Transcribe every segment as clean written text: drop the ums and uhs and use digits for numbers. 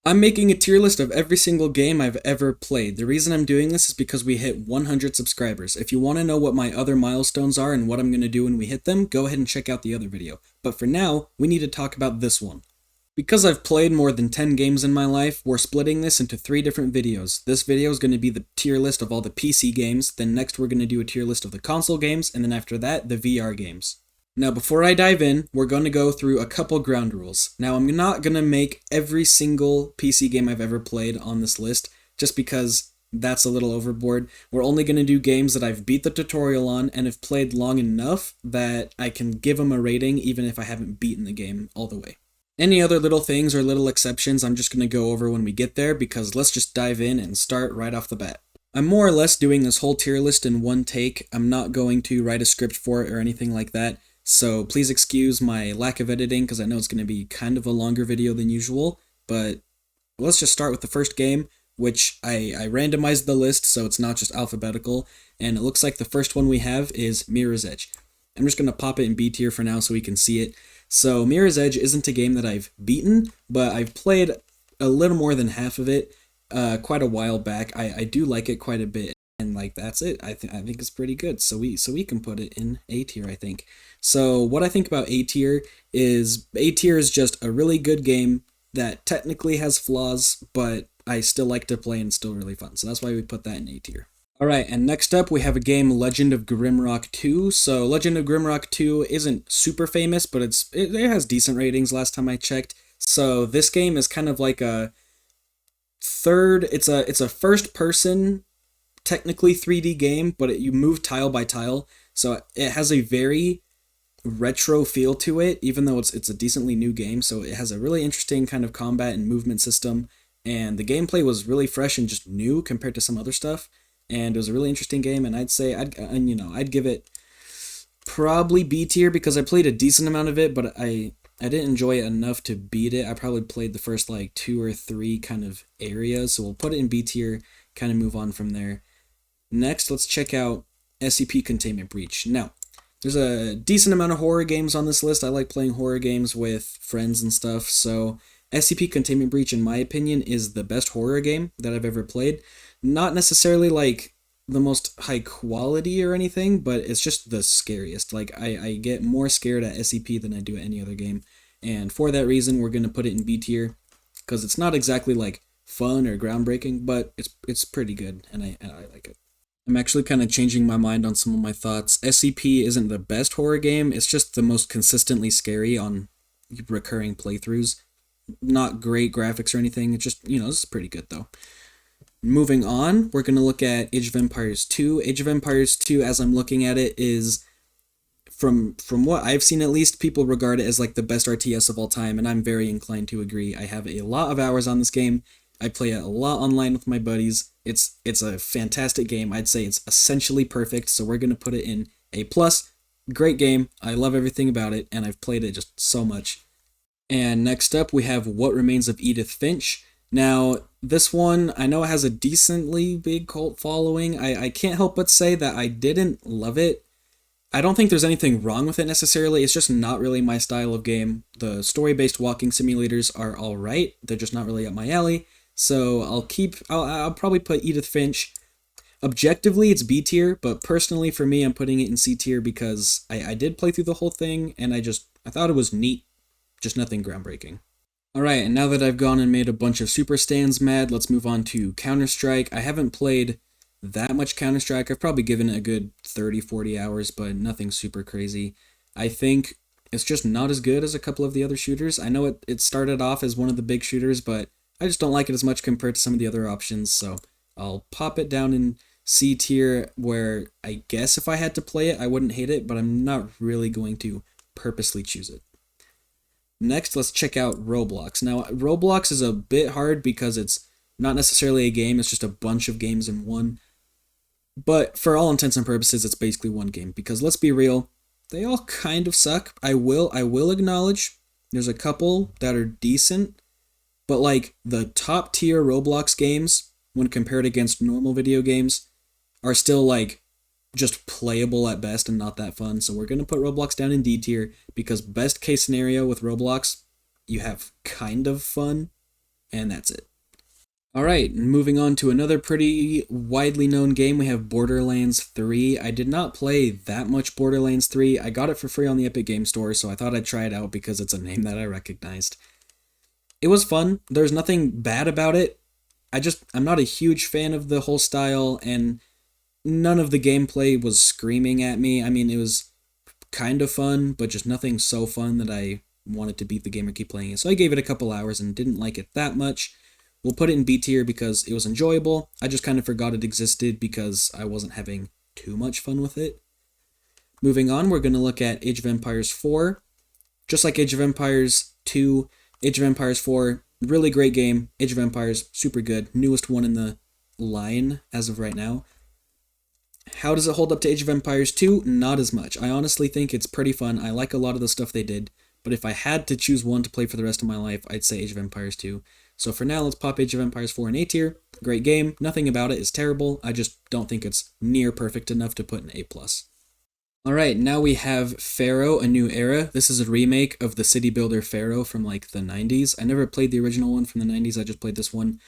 I'm making a tier list of every single game I've ever played. The reason I'm doing this is because we hit 100 subscribers. If you want to know what my other milestones are and what I'm going to do when we hit them, go ahead and check out the other video. But for now, we need to talk about this one. Because I've played more than 10 games in my life, we're splitting this into 3 different videos. This video is going to be the tier list of all the PC games, then next we're going to do a tier list of the console games, and then after that, the VR games. Now, before I dive in, we're going to go through a couple ground rules. Now, I'm not going to make every single PC game I've ever played on this list, just because that's a little overboard. We're only going to do games that I've beat the tutorial on and have played long enough that I can give them a rating even if I haven't beaten the game all the way. Any other little things or little exceptions I'm just going to go over when we get there, because let's just dive in and start right off the bat. I'm more or less doing this whole tier list in one take. I'm not going to write a script for it or anything like that. So please excuse my lack of editing because I know it's going to be kind of a longer video than usual, but let's just start with the first game, which I randomized the list so it's not just alphabetical, and it looks like the first one we have is Mirror's Edge. I'm just going to pop it in B tier for now so we can see it. So Mirror's Edge isn't a game that I've beaten, but I've played a little more than half of it quite a while back. I do like it quite a bit. And like that's it. I think it's pretty good. So we can put it in A tier, I think. So what I think about A tier is just a really good game that technically has flaws, but I still like to play and it's still really fun. So that's why we put that in A tier. All right, and next up we have a game, Legend of Grimrock 2. So Legend of Grimrock 2 isn't super famous, but it has decent ratings last time I checked. So this game is kind of like a it's a first person technically 3D game, but you move tile by tile, so it has a very retro feel to it, even though it's a decently new game. So it has a really interesting kind of combat and movement system, and the gameplay was really fresh and just new compared to some other stuff. And it was a really interesting game, and I'd give it probably B tier because I played a decent amount of it, but I didn't enjoy it enough to beat it. I probably played the first like 2 or 3 kind of areas, so we'll put it in B tier, kind of move on from there. Next, let's check out SCP Containment Breach. Now, there's a decent amount of horror games on this list. I like playing horror games with friends and stuff, so SCP Containment Breach, in my opinion, is the best horror game that I've ever played. Not necessarily like the most high quality or anything, but it's just the scariest. Like, I get more scared at SCP than I do at any other game, and for that reason, we're going to put it in B tier, because it's not exactly like fun or groundbreaking, but it's pretty good, and I like it. I'm actually kind of changing my mind on some of my thoughts. SCP isn't the best horror game, it's just the most consistently scary on recurring playthroughs. Not great graphics or anything, it's just, this is pretty good though. Moving on, we're going to look at Age of Empires 2. Age of Empires 2, as I'm looking at it, is, from what I've seen at least, people regard it as like the best RTS of all time, and I'm very inclined to agree. I have a lot of hours on this game. I play it a lot online with my buddies. It's a fantastic game. I'd say it's essentially perfect, so we're going to put it in A+. Great game. I love everything about it, and I've played it just so much. And next up, we have What Remains of Edith Finch. Now, this one, I know it has a decently big cult following. I can't help but say that I didn't love it. I don't think there's anything wrong with it necessarily. It's just not really my style of game. The story-based walking simulators are alright. They're just not really up my alley. So I'll probably put Edith Finch. Objectively, it's B tier, but personally for me, I'm putting it in C tier because I did play through the whole thing, and I thought it was neat, just nothing groundbreaking. Alright, and now that I've gone and made a bunch of Super Stands mad, let's move on to Counter-Strike. I haven't played that much Counter-Strike. I've probably given it a good 30-40 hours, but nothing super crazy. I think it's just not as good as a couple of the other shooters. I know it started off as one of the big shooters, but I just don't like it as much compared to some of the other options, so I'll pop it down in C tier, where I guess if I had to play it, I wouldn't hate it, but I'm not really going to purposely choose it. Next, let's check out Roblox. Now, Roblox is a bit hard because it's not necessarily a game, it's just a bunch of games in one. But for all intents and purposes, it's basically one game, because let's be real, they all kind of suck. I will acknowledge there's a couple that are decent, but like the top tier Roblox games, when compared against normal video games, are still like just playable at best and not that fun. So we're going to put Roblox down in D tier because best case scenario with Roblox, you have kind of fun and that's it. Alright, moving on to another pretty widely known game, we have Borderlands 3. I did not play that much Borderlands 3. I got it for free on the Epic Game Store, so I thought I'd try it out because it's a name that I recognized. It was fun. There's nothing bad about it. I'm not a huge fan of the whole style, and none of the gameplay was screaming at me. I mean, it was kind of fun, but just nothing so fun that I wanted to beat the game or keep playing it. So I gave it a couple hours and didn't like it that much. We'll put it in B tier because it was enjoyable. I just kind of forgot it existed because I wasn't having too much fun with it. Moving on, we're going to look at Age of Empires 4. Just like Age of Empires 2, Age of Empires 4, really great game. Age of Empires, super good. Newest one in the line as of right now. How does it hold up to Age of Empires 2? Not as much. I honestly think it's pretty fun. I like a lot of the stuff they did. But if I had to choose one to play for the rest of my life, I'd say Age of Empires 2. So for now, let's pop Age of Empires 4 in A tier. Great game. Nothing about it is terrible. I just don't think it's near perfect enough to put in A+. Alright, now we have Pharaoh, A New Era. This is a remake of the city builder Pharaoh from like the 90s. I never played the original one from the 90s, I just played this one.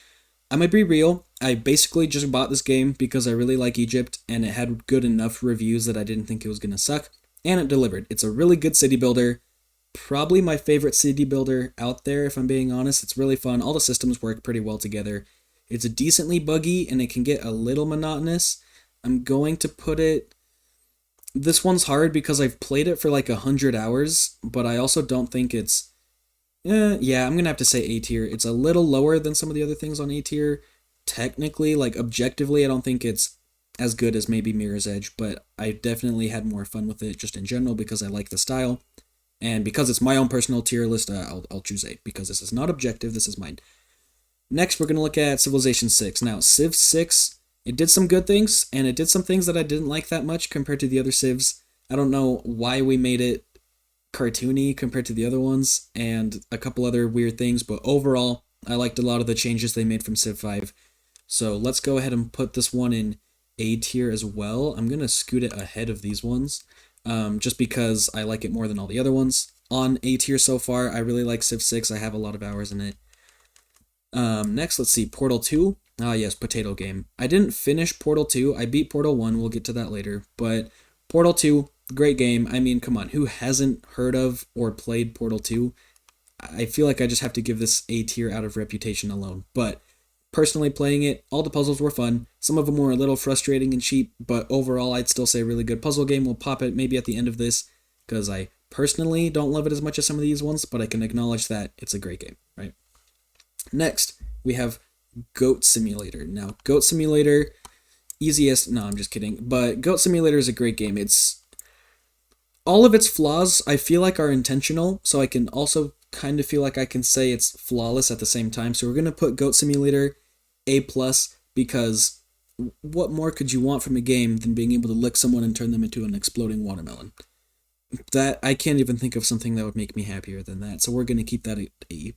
I might be real, I basically just bought this game because I really like Egypt, and it had good enough reviews that I didn't think it was going to suck, and it delivered. It's a really good city builder. Probably my favorite city builder out there, if I'm being honest. It's really fun. All the systems work pretty well together. It's a decently buggy, and it can get a little monotonous. I'm going to put it... This one's hard because I've played it for like 100 hours, but I also don't think it's... yeah, I'm going to have to say A tier. It's a little lower than some of the other things on A tier. Technically, like objectively, I don't think it's as good as maybe Mirror's Edge, but I definitely had more fun with it just in general because I like the style. And because it's my own personal tier list, I'll choose 8, because this is not objective, this is mine. Next, we're going to look at Civilization 6. Now, Civ 6, it did some good things, and it did some things that I didn't like that much compared to the other Civs. I don't know why we made it cartoony compared to the other ones, and a couple other weird things, but overall, I liked a lot of the changes they made from Civ 5. So let's go ahead and put this one in A tier as well. I'm going to scoot it ahead of these ones. Just because I like it more than all the other ones. On A tier so far, I really like Civ 6. I have a lot of hours in it. Next, let's see, Portal 2. Ah, yes, Potato Game. I didn't finish Portal 2. I beat Portal 1. We'll get to that later. But Portal 2, great game. I mean, come on. Who hasn't heard of or played Portal 2? I feel like I just have to give this A tier out of reputation alone. But personally playing it, all the puzzles were fun. Some of them were a little frustrating and cheap, but overall I'd still say a really good puzzle game. We'll pop it maybe at the end of this, because I personally don't love it as much as some of these ones, but I can acknowledge that it's a great game, right? Next, we have Goat Simulator. Now, Goat Simulator, easiest... No, I'm just kidding. But Goat Simulator is a great game. It's... All of its flaws, I feel like, are intentional, so I can also kind of feel like I can say it's flawless at the same time. So we're going to put Goat Simulator A+, because what more could you want from a game than being able to lick someone and turn them into an exploding watermelon? That, I can't even think of something that would make me happier than that, so we're going to keep that at A+.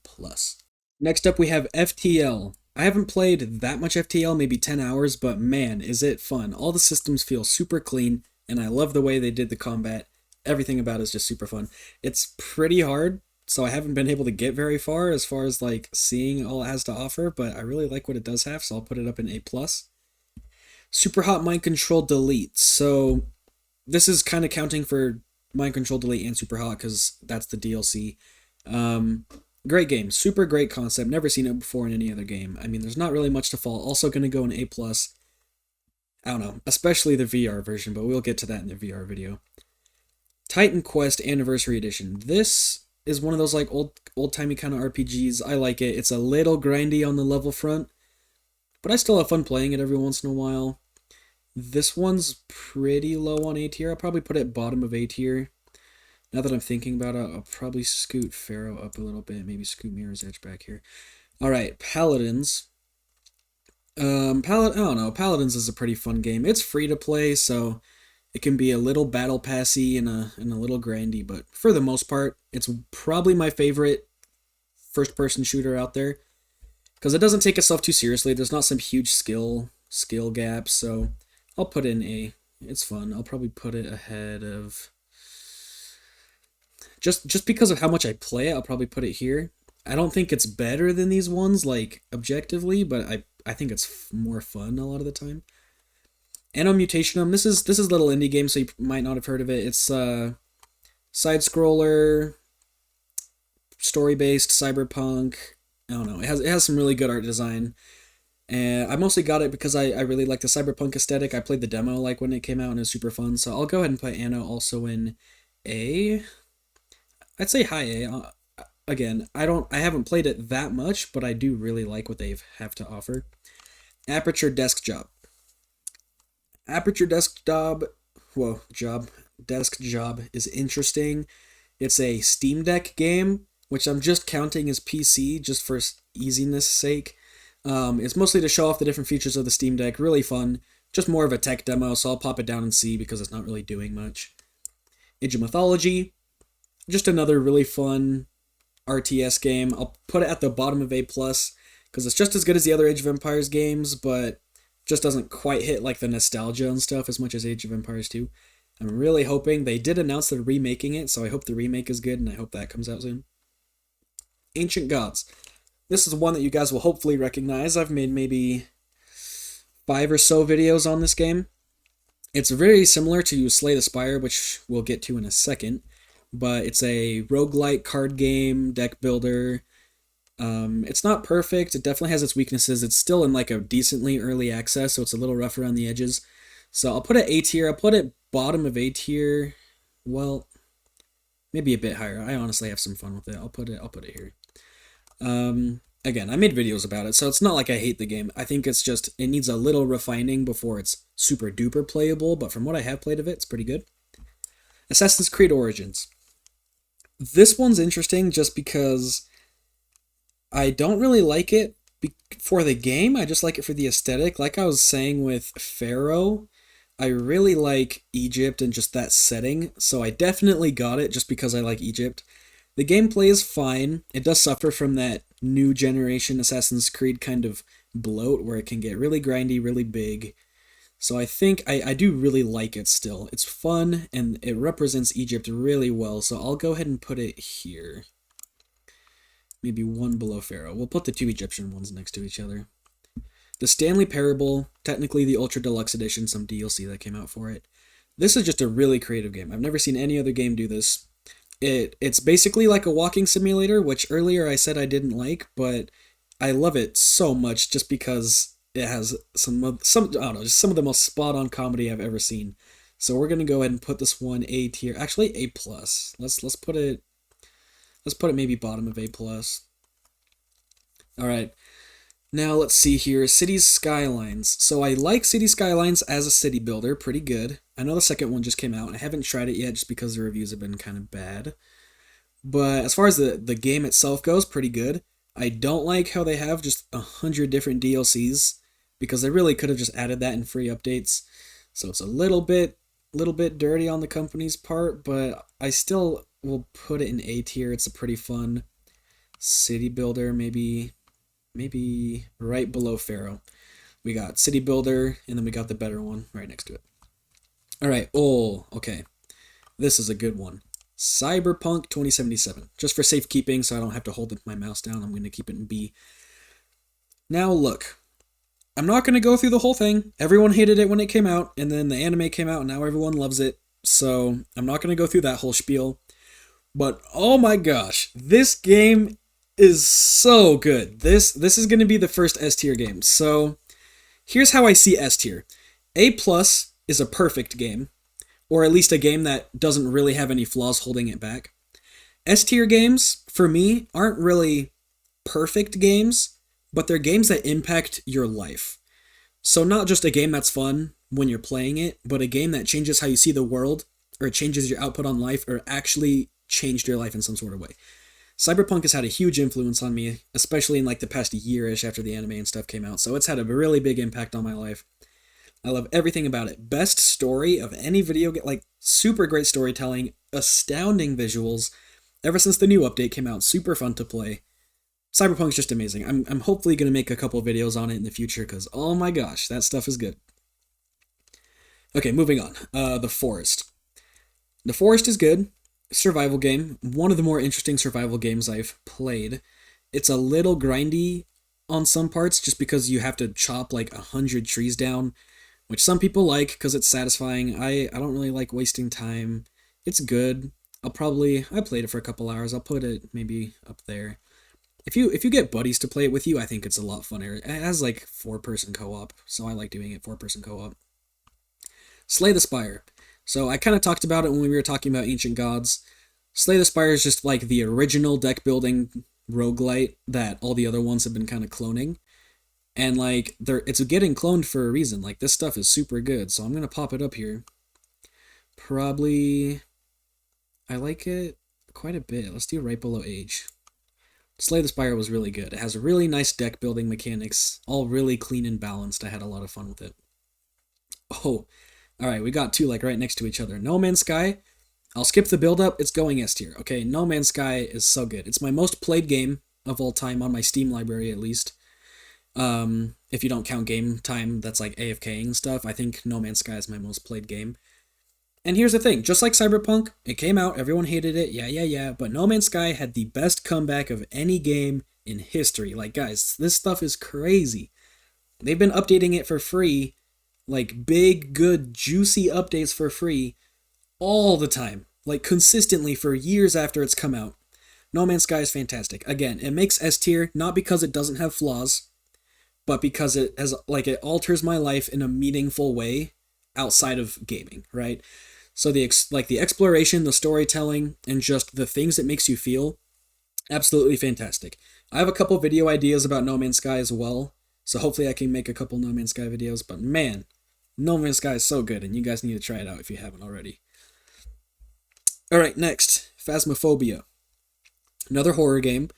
Next up, we have FTL. I haven't played that much FTL, maybe 10 hours, but man, is it fun. All the systems feel super clean, and I love the way they did the combat. Everything about it is just super fun. It's pretty hard, so I haven't been able to get very far as like seeing all it has to offer, but I really like what it does have, so I'll put it up in A+. Super Hot Mind Control Delete. So this is kind of counting for Mind Control Delete and Super Hot because that's the DLC. Great game. Super great concept. Never seen it before in any other game. I mean, there's not really much to fault. Also going to go in A+. I don't know, especially the VR version, but we'll get to that in the VR video. Titan Quest Anniversary Edition. This is one of those like old-timey kind of RPGs. I like it. It's a little grindy on the level front, but I still have fun playing it every once in a while. This one's pretty low on A tier. I'll probably put it bottom of A tier. Now that I'm thinking about it, I'll probably scoot Pharaoh up a little bit. Maybe scoot Mirror's Edge back here. Alright, Paladins. I don't know. Paladins is a pretty fun game. It's free to play, so it can be a little battle passy and a little grindy, but for the most part, it's probably my favorite first-person shooter out there, because it doesn't take itself too seriously. There's not some huge skill gaps, so I'll put in A. It's fun. I'll probably put it ahead of... Just because of how much I play it, I'll probably put it here. I don't think it's better than these ones, like objectively, but I think it's more fun a lot of the time. Anno Mutationum. This is a little indie game, so you might not have heard of it. It's side scroller, story based cyberpunk. I don't know. It has some really good art design. And I mostly got it because I really like the cyberpunk aesthetic. I played the demo like when it came out and it was super fun. So I'll go ahead and put Anno also in A. I'd say high A. Again, I haven't played it that much, but I do really like what they have to offer. Aperture Desk Job. Aperture Desk Job, Desk Job is interesting. It's a Steam Deck game, which I'm just counting as PC just for easiness sake. It's mostly to show off the different features of the Steam Deck. Really fun. Just more of a tech demo, so I'll pop it down and see because it's not really doing much. Age of Mythology. Just another really fun RTS game. I'll put it at the bottom of A+, because it's just as good as the other Age of Empires games, but just doesn't quite hit like the nostalgia and stuff as much as Age of Empires 2. I'm really hoping they did announce they're remaking it, so I hope the remake is good and I hope that comes out soon. Ancient Gods. This is one that you guys will hopefully recognize. I've made maybe 5 or so videos on this game. It's very similar to Slay the Spire, which we'll get to in a second, but it's a roguelike card game, deck builder. It's not perfect. It definitely has its weaknesses. It's still in like a decently early access, so it's a little rough around the edges. So I'll put it A tier. I'll put it bottom of A tier. Well, maybe a bit higher. I honestly have some fun with it. I'll put it here. Again, I made videos about it, so it's not like I hate the game. I think it's just, it needs a little refining before it's super duper playable, but from what I have played of it, it's pretty good. Assassin's Creed Origins. This one's interesting just because I don't really like it for the game. I just like it for the aesthetic. Like I was saying with Pharaoh, I really like Egypt and just that setting, so I definitely got it just because I like Egypt. The gameplay is fine. It does suffer from that new generation Assassin's Creed kind of bloat where it can get really grindy, really big. So I think I do really like it still. It's fun and it represents Egypt really well, so I'll go ahead and put it here. Maybe one below Pharaoh. We'll put the 2 Egyptian ones next to each other. The Stanley Parable, technically the Ultra Deluxe Edition, some DLC that came out for it. This is just a really creative game. I've never seen any other game do this. It's basically like a walking simulator, which earlier I said I didn't like, but I love it so much just because it has some I don't know, just some of the most spot on comedy I've ever seen. So we're gonna go ahead and put this one A tier, actually A+. Let's put it maybe bottom of A+. All right. Now let's see here, Cities Skylines. So I like City Skylines as a city builder, pretty good. I know the second one just came out, and I haven't tried it yet just because the reviews have been kind of bad. But as far as the game itself goes, pretty good. I don't like how they have just 100 different DLCs, because they really could have just added that in free updates. So it's a little bit dirty on the company's part, but I still will put it in A tier. It's a pretty fun city builder, maybe right below Pharaoh. We got City Builder, and then we got the better one right next to it. All right, okay. This is a good one. Cyberpunk 2077. Just for safekeeping, so I don't have to hold my mouse down, I'm going to keep it in B. Now look, I'm not going to go through the whole thing. Everyone hated it when it came out, and then the anime came out, and now everyone loves it. So I'm not going to go through that whole spiel. But oh my gosh, this game is so good. This is going to be the first S tier game. So here's how I see S tier. A+ is a perfect game, or at least a game that doesn't really have any flaws holding it back. S tier games, for me, aren't really perfect games, but they're games that impact your life. So not just a game that's fun when you're playing it, but a game that changes how you see the world, or changes your output on life, or actually changed your life in some sort of way. Cyberpunk has had a huge influence on me, especially in like the past year-ish after the anime and stuff came out, so it's had a really big impact on my life. I love everything about it. Best story of any video game, like super great storytelling, astounding visuals. Ever since the new update came out, super fun to play. Cyberpunk's just amazing. I'm hopefully going to make a couple of videos on it in the future because, oh my gosh, that stuff is good. Okay, moving on. The Forest. The Forest is good. Survival game. One of the more interesting survival games I've played. It's a little grindy on some parts just because you have to chop like 100 trees down, which some people like because it's satisfying. I don't really like wasting time. It's good. I played it for a couple hours. I'll put it maybe up there. If you get buddies to play it with you, I think it's a lot funner. It has like 4-person co-op, so I like doing it 4-person co-op. Slay the Spire. So I kind of talked about it when we were talking about Ancient Gods. Slay the Spire is just like the original deck building roguelite that all the other ones have been kind of cloning. And like it's getting cloned for a reason. Like this stuff is super good, so I'm gonna pop it up here. Probably I like it quite a bit. Let's do right below age. Slay the Spire was really good. It has really nice deck building mechanics, all really clean and balanced. I had a lot of fun with it. Oh, alright, we got two like right next to each other. No Man's Sky. I'll skip the build up, it's going S tier. Okay, No Man's Sky is so good. It's my most played game of all time on my Steam library at least. If you don't count game time that's like AFKing and stuff, I think No Man's Sky is my most played game. And here's the thing, just like Cyberpunk, it came out, everyone hated it, yeah, but No Man's Sky had the best comeback of any game in history. Like, guys, this stuff is crazy. They've been updating it for free, like big, good, juicy updates for free all the time, like consistently for years after it's come out. No Man's Sky is fantastic. Again, it makes S tier, not because it doesn't have flaws, but because it alters my life in a meaningful way outside of gaming, right? So the exploration, the storytelling, and just the things it makes you feel, absolutely fantastic. I have a couple video ideas about No Man's Sky as well, so hopefully I can make a couple No Man's Sky videos, but man, No Man's Sky is so good, and you guys need to try it out if you haven't already. Alright, next, Phasmophobia. Another horror game.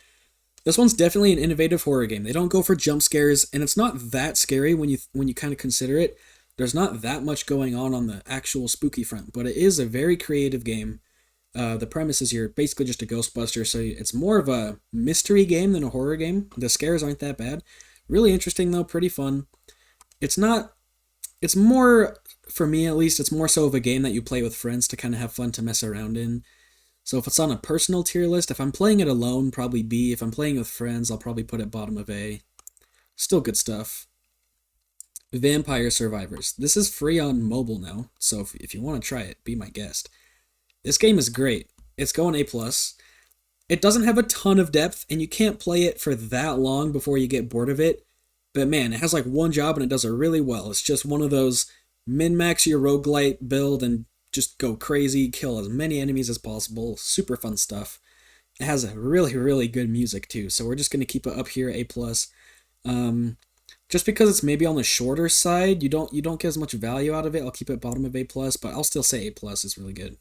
This one's definitely an innovative horror game. They don't go for jump scares, and it's not that scary when you kind of consider it. There's not that much going on the actual spooky front, but it is a very creative game. The premise is you're basically just a Ghostbuster, so it's more of a mystery game than a horror game. The scares aren't that bad. Really interesting though, pretty fun. It's more, for me at least, it's more so of a game that you play with friends to kind of have fun to mess around in. So if it's on a personal tier list, if I'm playing it alone, probably B. If I'm playing with friends, I'll probably put it bottom of A. Still good stuff. Vampire Survivors. This is free on mobile now, so if you want to try it, be my guest. This game is great. It's going A+. It doesn't have a ton of depth, and you can't play it for that long before you get bored of it, but man, it has like one job and it does it really well. It's just one of those min-max your roguelite build and just go crazy, kill as many enemies as possible. Super fun stuff. It has a really, really good music too, so we're just going to keep it up here, A+. Just because it's maybe on the shorter side, you don't get as much value out of it. I'll keep it bottom of A+, but I'll still say A+. Is really good.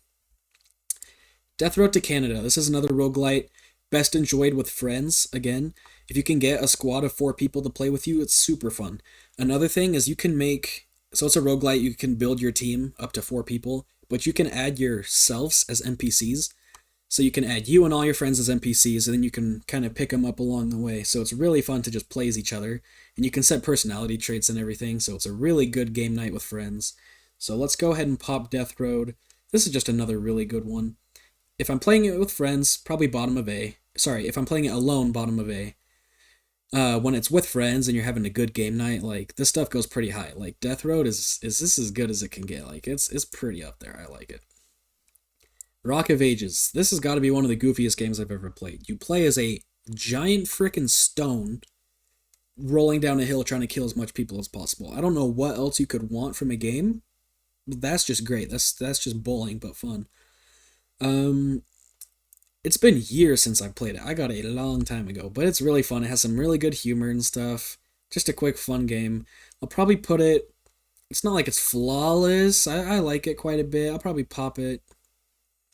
Death Road to Canada. This is another roguelite, best enjoyed with friends. Again, if you can get a squad of 4 people to play with you, it's super fun. Another thing is it's a roguelite, you can build your team up to 4 people, but you can add yourselves as NPCs. So you can add you and all your friends as NPCs, and then you can kind of pick them up along the way. So it's really fun to just play as each other. And you can set personality traits and everything, so it's a really good game night with friends. So let's go ahead and pop Death Road. This is just another really good one. If I'm playing it with friends, probably bottom of A. Sorry, if I'm playing it alone, bottom of A. When it's with friends and you're having a good game night, like, this stuff goes pretty high. Like, Death Road is this as good as it can get. Like, it's pretty up there. I like it. Rock of Ages. This has got to be one of the goofiest games I've ever played. You play as a giant frickin' stone rolling down a hill trying to kill as much people as possible. I don't know what else you could want from a game. That's just great. That's just bowling, but fun. It's been years since I played it. I got it a long time ago, but it's really fun. It has some really good humor and stuff. Just a quick, fun game. I'll probably put it... It's not like it's flawless. I like it quite a bit. I'll probably pop it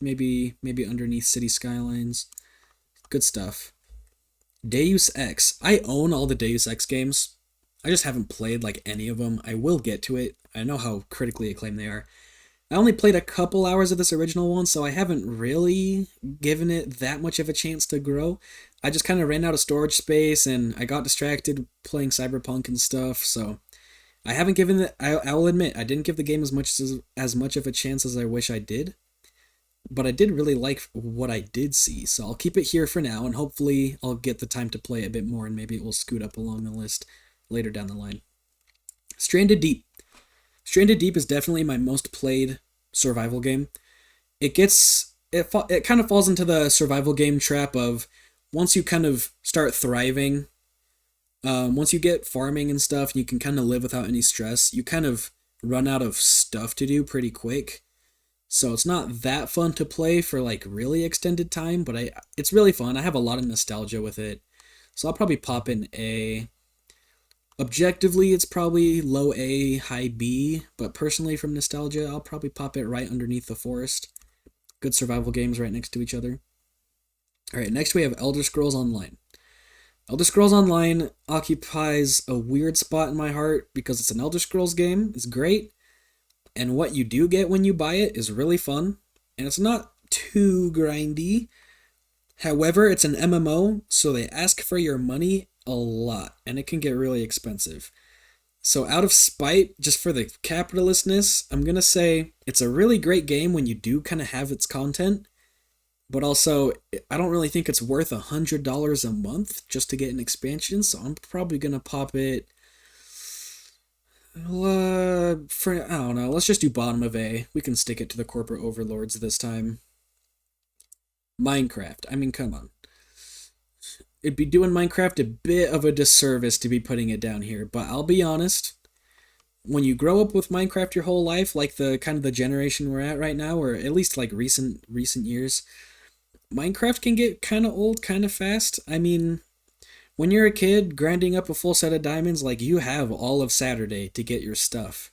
maybe underneath City Skylines. Good stuff. Deus Ex. I own all the Deus Ex games. I just haven't played like any of them. I will get to it. I know how critically acclaimed they are. I only played a couple hours of this original one, so I haven't really given it that much of a chance to grow. I just kind of ran out of storage space, and I got distracted playing Cyberpunk and stuff, so I haven't given it... I will admit, I didn't give the game as much of a chance as I wish I did. but I did really like what I did see, so I'll keep it here for now, and hopefully I'll get the time to play a bit more, and maybe it will scoot up along the list later down the line. Stranded Deep. Stranded Deep is definitely my most played survival game. It kind of falls into the survival game trap of once you kind of start thriving, once you get farming and stuff, you can kind of live without any stress. You kind of run out of stuff to do pretty quick. So it's not that fun to play for like really extended time, but it's really fun. I have a lot of nostalgia with it. So I'll probably pop in A. Objectively, it's probably low A, high B, but personally from nostalgia, I'll probably pop it right underneath The Forest. Good survival games right next to each other. Alright, next we have Elder Scrolls Online. Elder Scrolls Online occupies a weird spot in my heart because it's an Elder Scrolls game. It's great. And what you do get when you buy it is really fun. And it's not too grindy. However, it's an MMO, so they ask for your money a lot. And it can get really expensive. So out of spite, just for the capitalistness, I'm going to say it's a really great game when you do kind of have its content. But also, I don't really think it's worth $100 a month just to get an expansion. So I'm probably going to pop it... I don't know, let's just do bottom of A. We can stick it to the corporate overlords this time. Minecraft. I mean, come on. It'd be doing Minecraft a bit of a disservice to be putting it down here, but I'll be honest. When you grow up with Minecraft your whole life, like the kind of the generation we're at right now, or at least like recent years, Minecraft can get kind of old kind of fast. I mean, when you're a kid grinding up a full set of diamonds, like you have all of Saturday to get your stuff.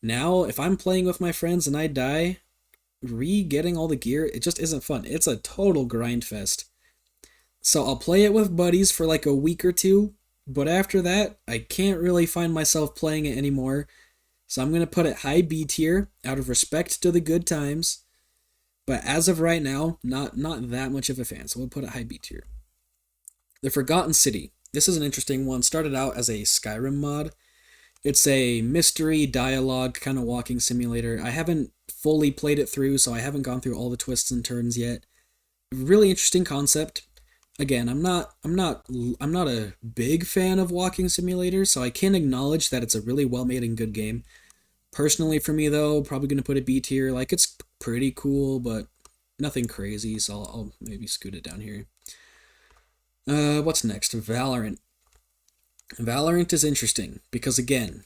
Now, if I'm playing with my friends and I die, re-getting all the gear, it just isn't fun. It's a total grind fest. So I'll play it with buddies for like a week or two, but after that, I can't really find myself playing it anymore. So I'm going to put it high B tier out of respect to the good times. But as of right now, not that much of a fan, so we'll put it high B tier. The Forgotten City. This is an interesting one. Started out as a Skyrim mod. It's a mystery dialogue kind of walking simulator. I haven't fully played it through, so I haven't gone through all the twists and turns yet. Really interesting concept. Again, I'm not a big fan of walking simulators, so I can acknowledge that it's a really well-made and good game. Personally, for me though, probably gonna put it B tier. Like, it's pretty cool, but nothing crazy, so I'll maybe scoot it down here. What's next? Valorant. Valorant is interesting because, again,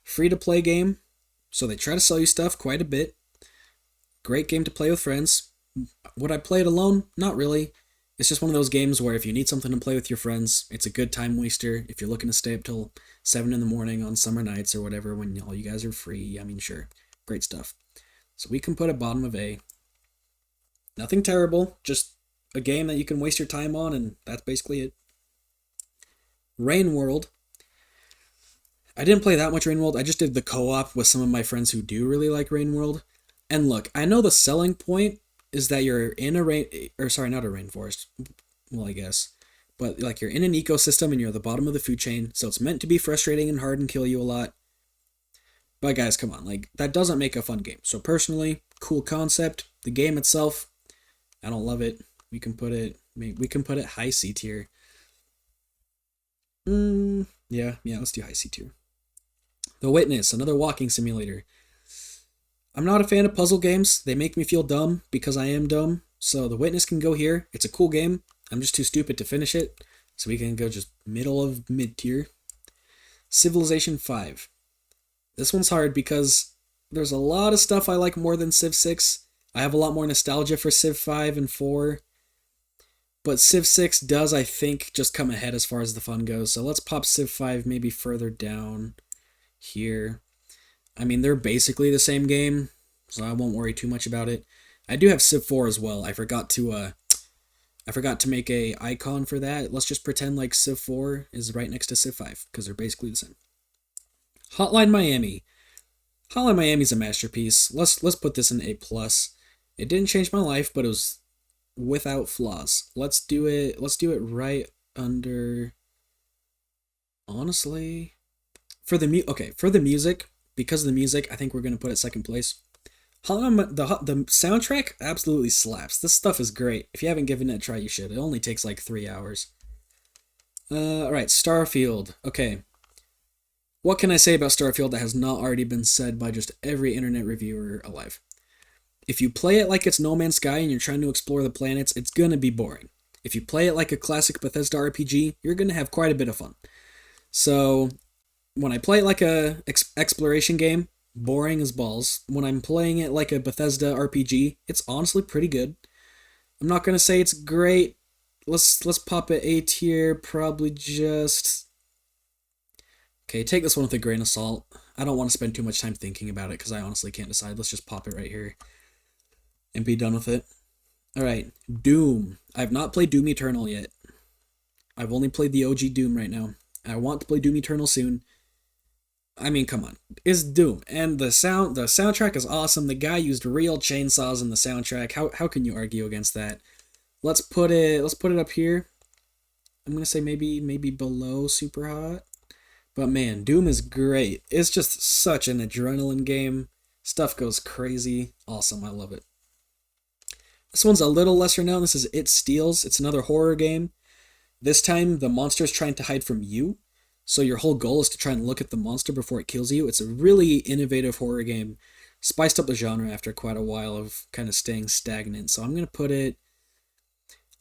free-to-play game, so they try to sell you stuff quite a bit. Great game to play with friends. Would I play it alone? Not really. It's just one of those games where if you need something to play with your friends, it's a good time waster. If you're looking to stay up till 7 in the morning on summer nights or whatever when all you guys are free, I mean, sure. Great stuff. So we can put it bottom of A. Nothing terrible, just a game that you can waste your time on, and that's basically it. Rain World. I didn't play that much Rain World. I just did the co-op with some of my friends who do really like Rain World. And look, I know the selling point is that you're in a not a rainforest. Well, I guess. But like you're in an ecosystem and you're at the bottom of the food chain, so it's meant to be frustrating and hard and kill you a lot. But guys, come on, like that doesn't make a fun game. So personally, cool concept. The game itself, I don't love it. We can put it high C tier. Yeah, let's do high C tier. The Witness, another walking simulator. I'm not a fan of puzzle games. They make me feel dumb because I am dumb. So The Witness can go here. It's a cool game. I'm just too stupid to finish it. So we can go just middle of mid tier. Civilization 5. This one's hard because there's a lot of stuff I like more than Civ 6. I have a lot more nostalgia for Civ 5 and 4. But Civ 6 does, I think, just come ahead as far as the fun goes. So let's pop Civ 5 maybe further down here. I mean, they're basically the same game, so I won't worry too much about it. I do have Civ 4 as well. I forgot to make a icon for that. Let's just pretend like Civ 4 is right next to Civ 5, because they're basically the same. Hotline Miami. Hotline Miami's a masterpiece. Let's put this in A+. It didn't change my life, but it was without flaws. Let's do it right under... Honestly... For the music, because of the music, I think we're going to put it second place. The soundtrack absolutely slaps. This stuff is great. If you haven't given it a try, you should. It only takes like 3 hours. Alright, Starfield. Okay. What can I say about Starfield that has not already been said by just every internet reviewer alive? If you play it like it's No Man's Sky and you're trying to explore the planets, it's gonna be boring. If you play it like a classic Bethesda RPG, you're gonna have quite a bit of fun. So, when I play it like a exploration game, boring as balls. When I'm playing it like a Bethesda RPG, it's honestly pretty good. I'm not gonna say it's great. Let's pop it A tier, probably just. Okay, take this one with a grain of salt. I don't want to spend too much time thinking about it because I honestly can't decide. Let's just pop it right here and be done with it. Alright, Doom. I've not played Doom Eternal yet. I've only played the OG Doom right now. I want to play Doom Eternal soon. I mean, come on. It's Doom. And the soundtrack is awesome. The guy used real chainsaws in the soundtrack. How can you argue against that? Let's put it up here. I'm gonna say maybe below Super Hot. But man, Doom is great. It's just such an adrenaline game. Stuff goes crazy. Awesome, I love it. This one's a little lesser known. This is It Steals. It's another horror game. This time, the monster's trying to hide from you. So your whole goal is to try and look at the monster before it kills you. It's a really innovative horror game. Spiced up the genre after quite a while of kind of staying stagnant. So I'm going to put it...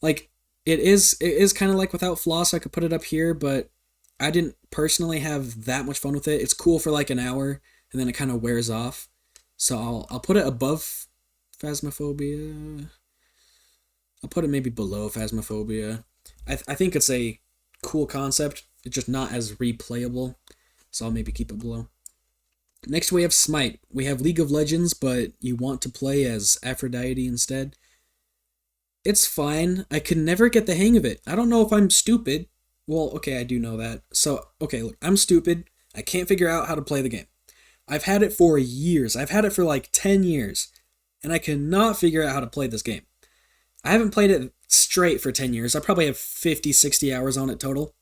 Like, it is kind of like Without Flaw, so I could put it up here, but I didn't personally have that much fun with it. It's cool for like an hour, and then it kind of wears off. So I'll put it above Phasmophobia. I'll put it maybe below Phasmophobia. I think it's a cool concept. It's just not as replayable. So I'll maybe keep it below. Next we have Smite. We have League of Legends, but you want to play as Aphrodite instead. It's fine. I could never get the hang of it. I don't know if I'm stupid. Well, okay, I do know that. So, okay, look, I'm stupid. I can't figure out how to play the game. I've had it for years. I've had it for like 10 years. And I cannot figure out how to play this game. I haven't played it straight for 10 years. I probably have 50, 60 hours on it total.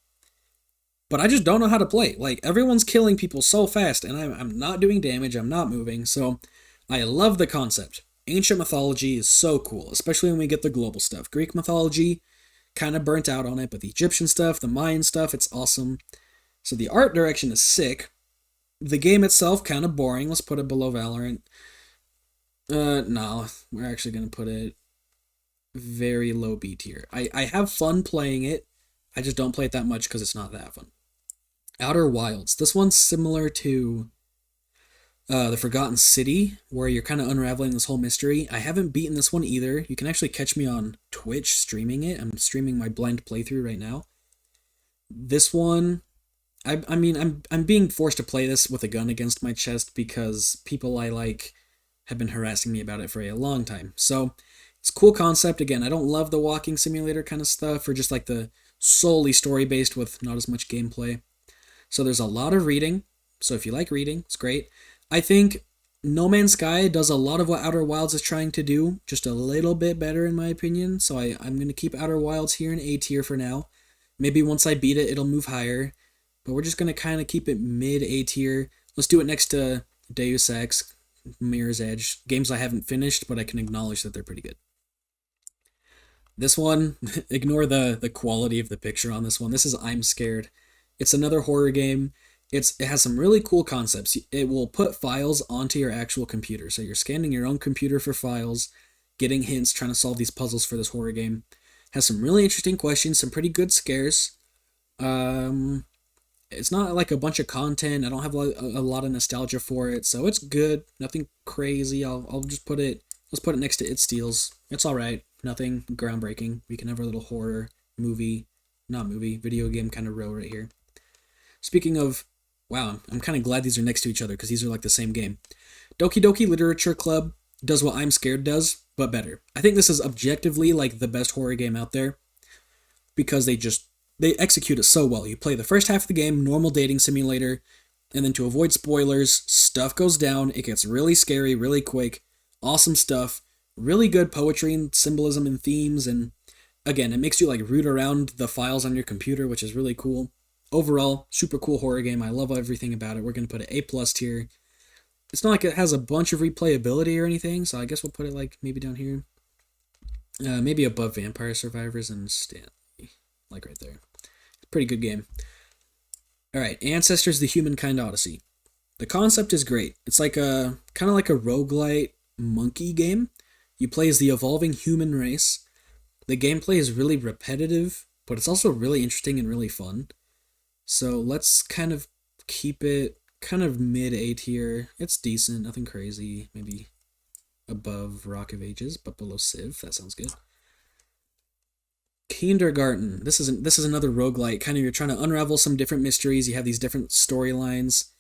But I just don't know how to play. Like, everyone's killing people so fast, and I'm not doing damage, I'm not moving, so I love the concept. Ancient mythology is so cool, especially when we get the global stuff. Greek mythology, kind of burnt out on it, but the Egyptian stuff, the Mayan stuff, it's awesome. So the art direction is sick. The game itself, kind of boring. Let's put it below Valorant. No, we're actually going to put it very low B tier. I have fun playing it. I just don't play it that much because it's not that fun. Outer Wilds. This one's similar to The Forgotten City, where you're kind of unraveling this whole mystery. I haven't beaten this one either. You can actually catch me on Twitch streaming it. I'm streaming my blind playthrough right now. This one, I mean, I'm being forced to play this with a gun against my chest because people I like have been harassing me about it for a long time. So it's a cool concept. Again, I don't love the walking simulator kind of stuff or just like the solely story-based with not as much gameplay. So there's a lot of reading. So if you like reading, it's great. I think No Man's Sky does a lot of what Outer Wilds is trying to do, just a little bit better in my opinion. So I'm going to keep Outer Wilds here in A tier for now. Maybe once I beat it, it'll move higher. But we're just going to kind of keep it mid A tier. Let's do it next to Deus Ex, Mirror's Edge. Games I haven't finished, but I can acknowledge that they're pretty good. This one, ignore the quality of the picture on this one. This is I'm Scared. It's another horror game. It has some really cool concepts. It will put files onto your actual computer. So you're scanning your own computer for files, getting hints, trying to solve these puzzles for this horror game. Has some really interesting questions, some pretty good scares. It's not like a bunch of content. I don't have a lot of nostalgia for it, so it's good. Nothing crazy. I'll just put it. Let's put it next to It Steals. It's all right. Nothing groundbreaking. We can have our little horror video game kind of row right here. Speaking of, wow, I'm kind of glad these are next to each other because these are like the same game. Doki Doki Literature Club does what I'm Scared does, but better. I think this is objectively like the best horror game out there because they execute it so well. You play the first half of the game, normal dating simulator, and then to avoid spoilers, stuff goes down. It gets really scary, really quick. Awesome stuff. Really good poetry and symbolism and themes, and again, it makes you like root around the files on your computer, which is really cool. Overall, super cool horror game. I love everything about it. We're going to put an A+ tier. It's not like it has a bunch of replayability or anything, so I guess we'll put it like maybe down here. Maybe above Vampire Survivors and Stanley. Like right there. Pretty good game. Alright, Ancestors: The Humankind Odyssey. The concept is great. It's like a kind of like a roguelite monkey game. You play as the evolving human race. The gameplay is really repetitive, but it's also really interesting and really fun. So let's kind of keep it kind of mid A tier. It's decent, nothing crazy. Maybe above Rock of Ages, but below Civ. That sounds good. Kindergarten. This is another roguelite. Kind of you're trying to unravel some different mysteries. You have these different storylines.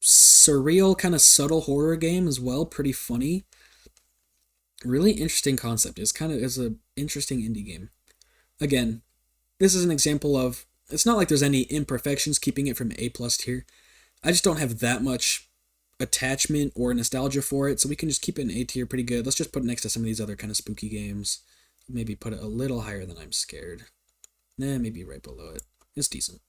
Surreal, kind of subtle horror game as well. Pretty funny. Really interesting concept. It's an interesting indie game. Again, this is an example of, it's not like there's any imperfections keeping it from A+ tier. I just don't have that much attachment or nostalgia for it, so we can just keep it in A tier pretty good. Let's just put it next to some of these other kind of spooky games. Maybe put it a little higher than I'm Scared. Maybe right below it. It's decent.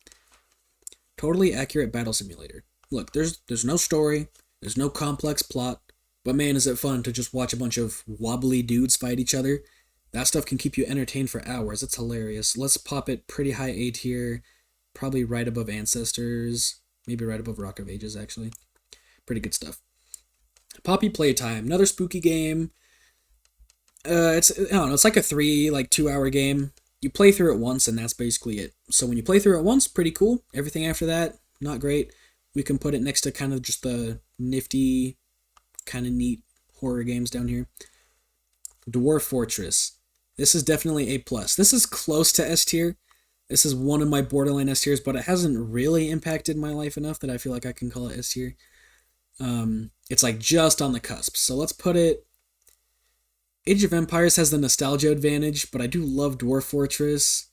Totally Accurate Battle Simulator. Look, there's no story, there's no complex plot, but man, is it fun to just watch a bunch of wobbly dudes fight each other. That stuff can keep you entertained for hours. It's hilarious. Let's pop it pretty high A tier, probably right above Ancestors, maybe right above Rock of Ages, actually. Pretty good stuff. Poppy Playtime, another spooky game. I don't know, it's like a 2-hour game. You play through it once, and that's basically it. So when you play through it once, pretty cool. Everything after that, not great. We can put it next to kind of just the nifty, kind of neat horror games down here. Dwarf Fortress. This is definitely A+. This is close to S tier. This is one of my borderline S tiers, but it hasn't really impacted my life enough that I feel like I can call it S tier. It's like just on the cusp. So let's put it... Age of Empires has the nostalgia advantage, but I do love Dwarf Fortress.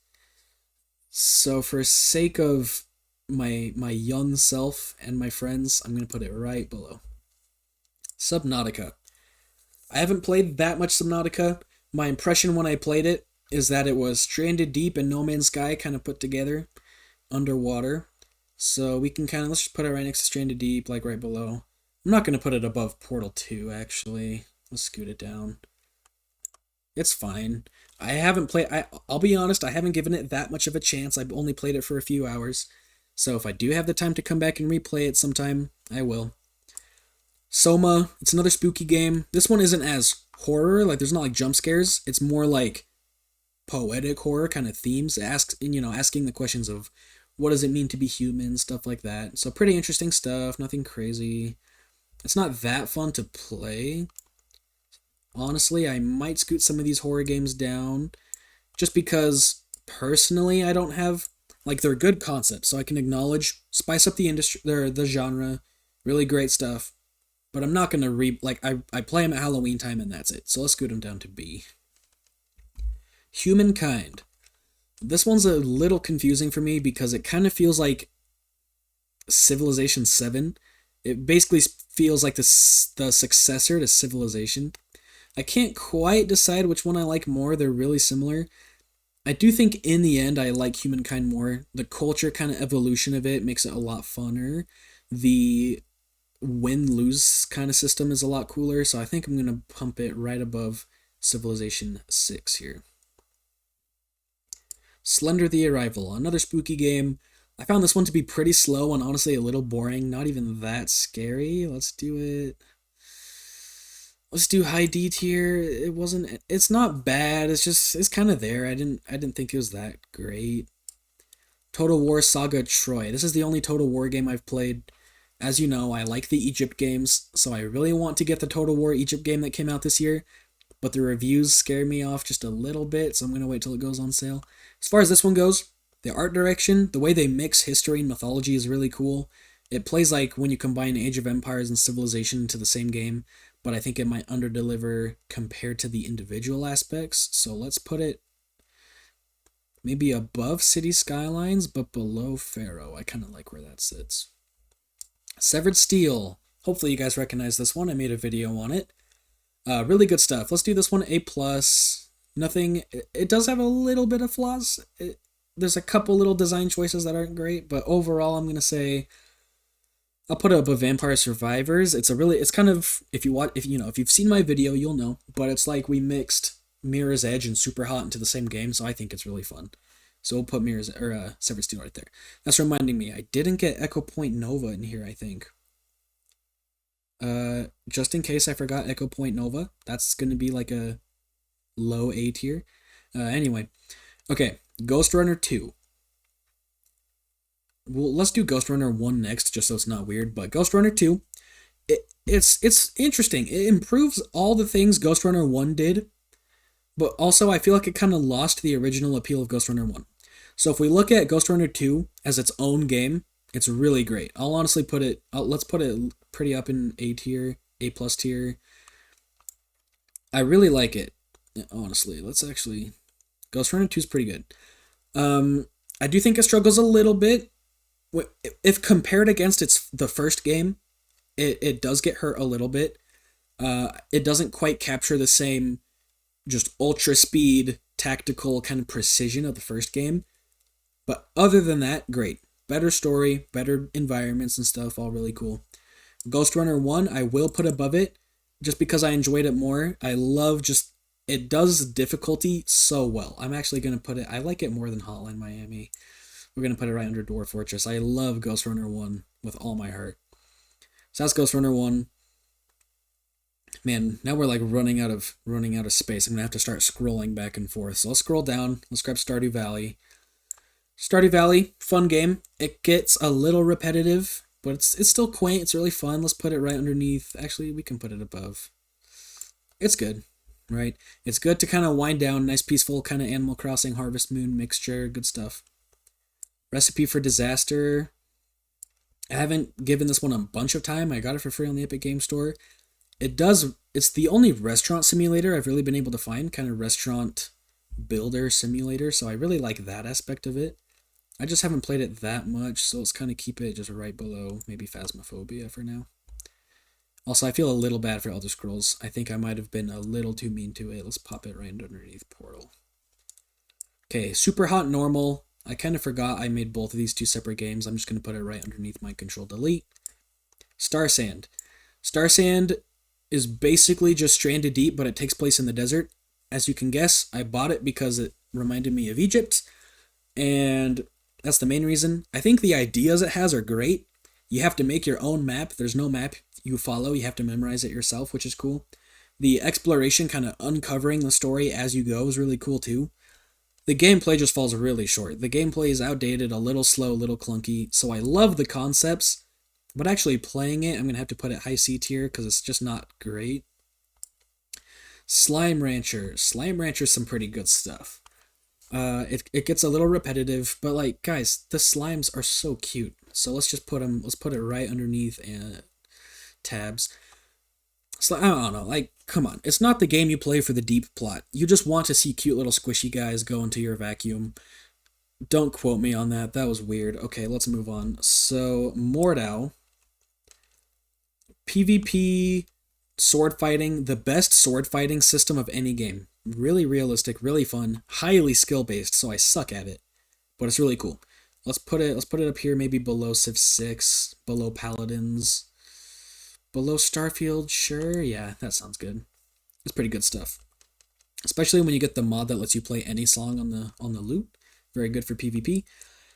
So for sake of my young self and my friends, I'm going to put it right below. Subnautica. I haven't played that much Subnautica. My impression when I played it is that it was Stranded Deep and No Man's Sky kind of put together underwater. So we can let's just put it right next to Stranded Deep, like right below. I'm not going to put it above Portal 2, actually. Let's scoot it down. It's fine. I haven't played... I'll be honest, I haven't given it that much of a chance. I've only played it for a few hours. So if I do have the time to come back and replay it sometime, I will. Soma, it's another spooky game. This one isn't as horror, like there's not like jump scares. It's more like poetic horror kind of themes. Asking the questions of what does it mean to be human, stuff like that. So pretty interesting stuff, nothing crazy. It's not that fun to play. Honestly, I might scoot some of these horror games down just because personally I don't have, they're good concepts, so I can acknowledge, spice up the industry, the genre, really great stuff, but I'm not going to I play them at Halloween time and that's it, so let's scoot them down to B. Humankind. This one's a little confusing for me because it kind of feels like Civilization 7. It basically feels like the successor to Civilization. I can't quite decide which one I like more. They're really similar. I do think in the end I like Humankind more. The culture kind of evolution of it makes it a lot funner. The win-lose kind of system is a lot cooler, so I think I'm going to pump it right above Civilization 6 here. Slender the Arrival, another spooky game. I found this one to be pretty slow and honestly a little boring, not even that scary. Let's do it. Let's do high D tier. It's not bad. It's kind of there. I didn't think it was that great. Total War Saga Troy. This is the only Total War game I've played. As you know, I like the Egypt games, so I really want to get the Total War Egypt game that came out this year, but the reviews scare me off just a little bit, so I'm going to wait till it goes on sale. As far as this one goes, the art direction, the way they mix history and mythology is really cool. It plays like when you combine Age of Empires and Civilization into the same game, but I think it might underdeliver compared to the individual aspects, so let's put it maybe above City Skylines, but below Pharaoh. I kind of like where that sits. Severed Steel. Hopefully you guys recognize this one. I made a video on it. Really good stuff. Let's do this one A+. Nothing... It does have a little bit of flaws. There's a couple little design choices that aren't great, but overall I'm going to say... I'll put it above Vampire Survivors. It's kind of, if you watch, if you've seen my video, you'll know. But it's like we mixed Mirror's Edge and Super Hot into the same game, so I think it's really fun. So we'll put Severed Steel right there. That's reminding me, I didn't get Echo Point Nova in here, I think. Just in case I forgot Echo Point Nova, that's gonna be like a low A tier. Anyway, okay, Ghost Runner 2. Well, let's do Ghost Runner 1 next, just so it's not weird. But Ghost Runner 2, it's interesting. It improves all the things Ghost Runner 1 did, but also I feel like it kind of lost the original appeal of Ghost Runner 1. So if we look at Ghost Runner 2 as its own game, it's really great. I'll honestly let's put it pretty up in A tier, A plus tier. I really like it, honestly. Ghost Runner 2 is pretty good. I do think it struggles a little bit. If compared against the first game, it does get hurt a little bit. It doesn't quite capture the same just ultra speed, tactical kind of precision of the first game. But other than that, great. Better story, better environments and stuff, all really cool. Ghost Runner 1, I will put above it just because I enjoyed it more. I love it does difficulty so well. I'm actually going to put it, I like it more than Hotline Miami. We're going to put it right under Dwarf Fortress. I love Ghost Runner 1 with all my heart. So that's Ghost Runner 1. Man, now we're like running out of space. I'm going to have to start scrolling back and forth. So let's scroll down. Let's grab Stardew Valley. Stardew Valley, fun game. It gets a little repetitive, but it's still quaint. It's really fun. Let's put it right underneath. Actually, we can put it above. It's good, right? It's good to kind of wind down. Nice, peaceful kind of Animal Crossing Harvest Moon mixture. Good stuff. Recipe for Disaster. I haven't given this one a bunch of time. I got it for free on the Epic Game Store. It's the only restaurant simulator I've really been able to find, kind of restaurant builder simulator, so I really like that aspect of it. I just haven't played it that much, so let's kind of keep it just right below maybe Phasmophobia for now. Also, I feel a little bad for Elder Scrolls. I think I might have been a little too mean to it. Let's pop it right underneath Portal. Okay, Super Hot Normal. I kind of forgot I made both of these two separate games. I'm just going to put it right underneath my Control Delete. Star Sand. Star Sand is basically just Stranded Deep, but it takes place in the desert. As you can guess, I bought it because it reminded me of Egypt, and that's the main reason. I think the ideas it has are great. You have to make your own map. There's no map you follow. You have to memorize it yourself, which is cool. The exploration, kind of uncovering the story as you go, is really cool too. The gameplay just falls really short. The gameplay is outdated, a little slow, a little clunky, so I love the concepts, but actually playing it, I'm going to have to put it high C tier because it's just not great. Slime Rancher. Slime Rancher is some pretty good stuff. It gets a little repetitive, but like, guys, the slimes are so cute. So let's put it right underneath tabs. I don't know, like, come on. It's not the game you play for the deep plot. You just want to see cute little squishy guys go into your vacuum. Don't quote me on that. That was weird. Okay, let's move on. So, Mordhau. PvP sword fighting. The best sword fighting system of any game. Really realistic, really fun, highly skill-based, so I suck at it. But it's really cool. Let's put it up here, maybe below Civ 6, below Paladins. Below Starfield, sure, yeah, that sounds good. It's pretty good stuff. Especially when you get the mod that lets you play any song on the loot. Very good for PvP.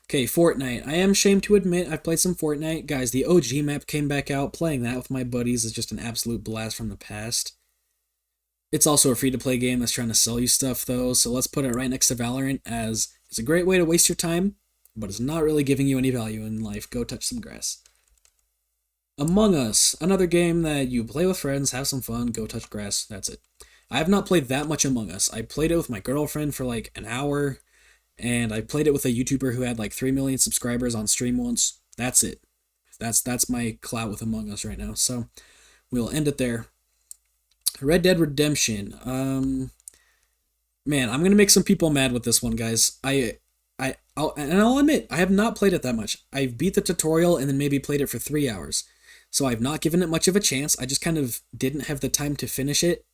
Okay, Fortnite. I am ashamed to admit I've played some Fortnite. Guys, the OG map came back out. Playing that with my buddies is just an absolute blast from the past. It's also a free-to-play game that's trying to sell you stuff, though, so let's put it right next to Valorant, as it's a great way to waste your time, but it's not really giving you any value in life. Go touch some grass. Among Us, another game that you play with friends, have some fun, go touch grass, that's it. I have not played that much Among Us. I played it with my girlfriend for like an hour, and I played it with a YouTuber who had like 3 million subscribers on stream once. That's it. That's my clout with Among Us right now, so we'll end it there. Red Dead Redemption. Man, I'm gonna make some people mad with this one, guys. I'll admit, I have not played it that much. I've beat the tutorial and then maybe played it for 3 hours. So I've not given it much of a chance. I just kind of didn't have the time to finish it.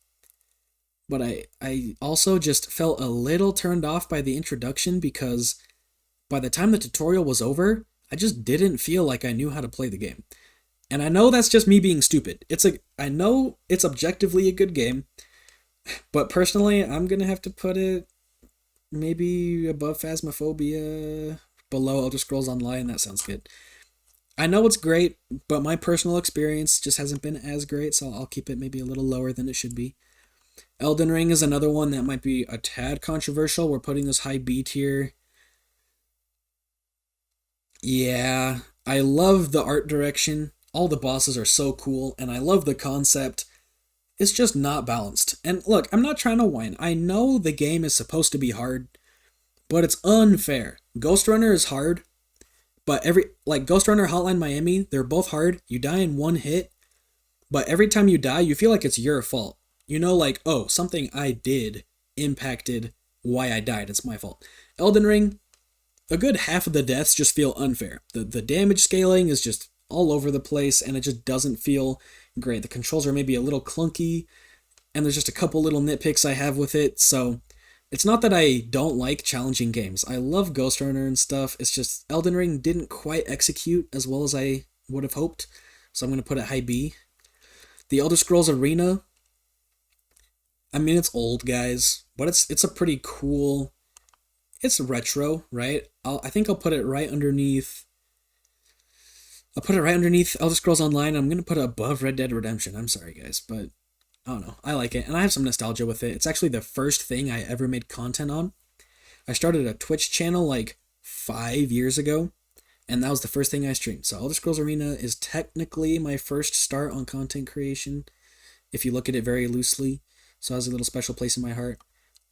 But I also just felt a little turned off by the introduction because by the time the tutorial was over, I just didn't feel like I knew how to play the game. And I know that's just me being stupid. I know it's objectively a good game, but personally, I'm gonna have to put it maybe above Phasmophobia, below Elder Scrolls Online. That sounds good. I know it's great, but my personal experience just hasn't been as great, so I'll keep it maybe a little lower than it should be. Elden Ring is another one that might be a tad controversial. We're putting this high B tier. Yeah, I love the art direction. All the bosses are so cool, and I love the concept. It's just not balanced. And look, I'm not trying to whine. I know the game is supposed to be hard, but it's unfair. Ghost Runner is hard, but Ghost Runner Hotline Miami, they're both hard. You die in one hit, but every time you die, you feel like it's your fault. You know, like, oh, something I did impacted why I died. It's my fault. Elden Ring, a good half of the deaths just feel unfair. The damage scaling is just all over the place, and it just doesn't feel great. The controls are maybe a little clunky, and there's just a couple little nitpicks I have with it, so it's not that I don't like challenging games. I love Ghost Runner and stuff. It's just Elden Ring didn't quite execute as well as I would have hoped, so I'm going to put it high B. The Elder Scrolls Arena, I mean, it's old, guys, but it's a pretty cool. It's retro, right? I think I'll put it right underneath. I'll put it right underneath Elder Scrolls Online. I'm gonna put it above Red Dead Redemption. I'm sorry, guys, but I don't know. I like it, and I have some nostalgia with it. It's actually the first thing I ever made content on. I started a Twitch channel like 5 years ago, and that was the first thing I streamed. So Elder Scrolls Arena is technically my first start on content creation, if you look at it very loosely. So it has a little special place in my heart.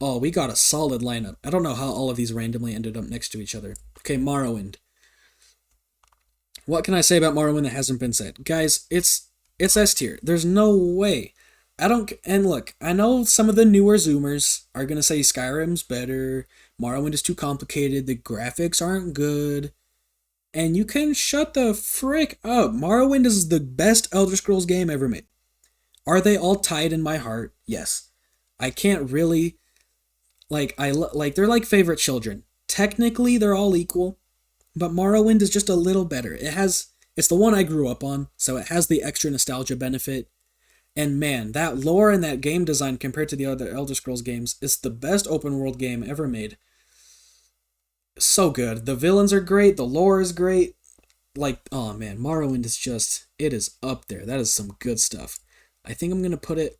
Oh, we got a solid lineup. I don't know how all of these randomly ended up next to each other. Okay, Morrowind. What can I say about Morrowind that hasn't been said? Guys, it's S tier. There's no way. And look, I know some of the newer Zoomers are gonna say Skyrim's better, Morrowind is too complicated, the graphics aren't good, and you can shut the frick up. Morrowind is the best Elder Scrolls game ever made. Are they all tied in my heart? Yes. I can't really they're like favorite children. Technically, they're all equal, but Morrowind is just a little better. It's the one I grew up on, so it has the extra nostalgia benefit. And man, that lore and that game design compared to the other Elder Scrolls games, it's the best open world game ever made. So good. The villains are great, the lore is great. Like, oh man, Morrowind is just, it is up there. That is some good stuff. I think I'm going to put it,